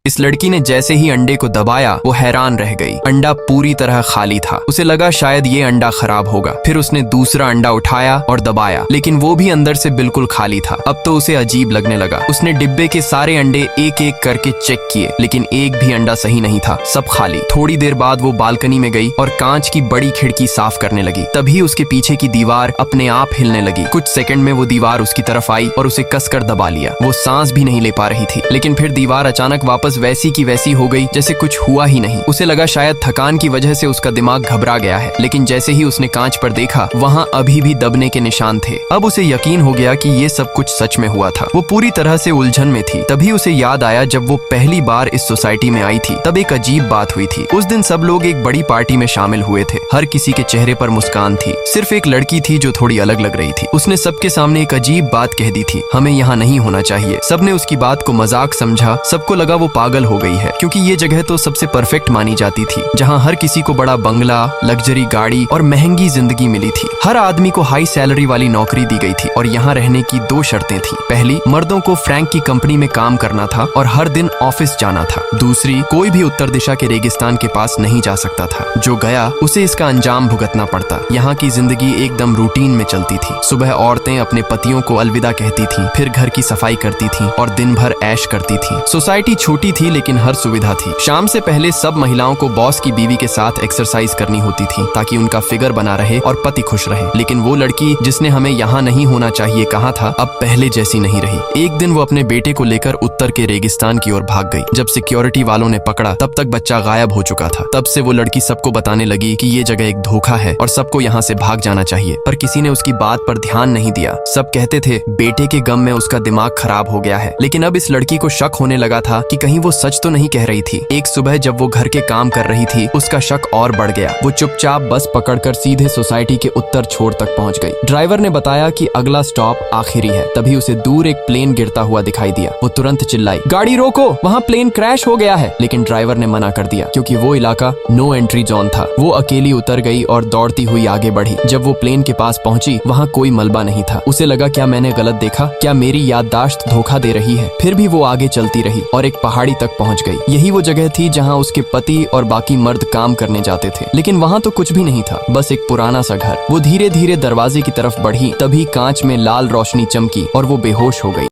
इस लड़की ने जैसे ही अंडे को दबाया वो हैरान रह गई। अंडा पूरी तरह खाली था। उसे लगा शायद ये अंडा खराब होगा। फिर उसने दूसरा अंडा उठाया और दबाया, लेकिन वो भी अंदर से बिल्कुल खाली था। अब तो उसे अजीब लगने लगा। उसने डिब्बे के सारे अंडे एक एक करके चेक किए, लेकिन एक भी अंडा सही नहीं था, सब खाली। थोड़ी देर बाद वो बालकनी में गई और कांच की बड़ी खिड़की साफ करने लगी। तभी उसके पीछे की दीवार अपने आप हिलने लगी। कुछ सेकंड में वो दीवार उसकी तरफ आई और उसे कसकर दबा लिया। वो सांस भी नहीं ले पा रही थी, लेकिन फिर दीवार अचानक वापस वैसी की वैसी हो गई जैसे कुछ हुआ ही नहीं। उसे लगा शायद थकान की वजह से उसका दिमाग घबरा गया है, लेकिन जैसे ही उसने कांच पर देखा वहाँ अभी भी दबने के निशान थे। अब उसे यकीन हो गया कि ये सब कुछ सच में हुआ था। वो पूरी तरह से उलझन में थी। तभी उसे याद आया जब वो पहली बार इस सोसाइटी में आई थी तब एक अजीब बात हुई थी। उस दिन सब लोग एक बड़ी पार्टी में शामिल हुए थे। हर किसी के चेहरे पर मुस्कान थी। सिर्फ एक लड़की थी जो थोड़ी अलग लग रही थी। उसने सबके सामने एक अजीब बात कह दी थी, हमें यहाँ नहीं होना चाहिए। सबने उसकी बात को मजाक समझा। सबको लगा वो पागल हो गई है, क्योंकि ये जगह तो सबसे परफेक्ट मानी जाती थी, जहाँ हर किसी को बड़ा बंगला, लग्जरी गाड़ी और महंगी जिंदगी मिली थी। हर आदमी को हाई सैलरी वाली नौकरी दी गई थी और यहाँ रहने की दो शर्तें थी। पहली, मर्दों को फ्रैंक की कंपनी में काम करना था और हर दिन ऑफिस जाना था। दूसरी, कोई भी उत्तर दिशा के रेगिस्तान के पास नहीं जा सकता था। जो गया उसे इसका अंजाम भुगतना पड़ता। यहाँ की जिंदगी एकदम रूटीन में चलती थी। सुबह औरतें अपने पतियों को अलविदा कहती थी, फिर घर की सफाई करती थी और दिन भर ऐश करती थी। सोसाइटी छोटी थी लेकिन हर सुविधा थी। शाम से पहले सब महिलाओं को बॉस की बीवी के साथ एक्सरसाइज करनी होती थी ताकि उनका फिगर बना रहे और पति खुश रहे। लेकिन वो लड़की जिसने हमें यहाँ नहीं होना चाहिए कहा था, अब पहले जैसी नहीं रही। एक दिन वो अपने बेटे को लेकर उत्तर के रेगिस्तान की ओर भाग गई। जब सिक्योरिटी वालों ने पकड़ा तब तक बच्चा गायब हो चुका था। तब से वो लड़की सबको बताने लगी कि ये जगह एक धोखा है और सबको यहाँ से भाग जाना चाहिए, पर किसी ने उसकी बात पर ध्यान नहीं दिया। सब कहते थे बेटे के गम में उसका दिमाग खराब हो गया है, लेकिन अब इस लड़की को शक होने लगा था कि कहीं वो सच तो नहीं कह रही थी। एक सुबह जब वो घर के काम कर रही थी उसका शक और बढ़ गया। वो चुपचाप बस पकड़कर सीधे सोसाइटी के उत्तर छोर तक पहुंच गई। ड्राइवर ने बताया कि अगला स्टॉप आखिरी है। तभी उसे दूर एक प्लेन गिरता हुआ दिखाई दिया। वो तुरंत चिल्लाई, गाड़ी रोको, वहाँ प्लेन क्रैश हो गया है। लेकिन ड्राइवर ने मना कर दिया क्योंकि वो इलाका नो एंट्री जोन था। वो अकेली उतर गई और दौड़ती हुई आगे बढ़ी। जब वो प्लेन के पास पहुंची वहाँ कोई मलबा नहीं था। उसे लगा क्या मैंने गलत देखा, क्या मेरी याददाश्त धोखा दे रही है। फिर भी वो आगे चलती रही और एक पहाड़ी तक पहुंच गई। यही वो जगह थी जहाँ उसके पति और बाकी मर्द काम करने जाते थे, लेकिन वहाँ तो कुछ भी नहीं था, बस एक पुराना सा घर। वो धीरे धीरे दरवाजे की तरफ बढ़ी, तभी कांच में लाल रोशनी चमकी और वो बेहोश हो गई।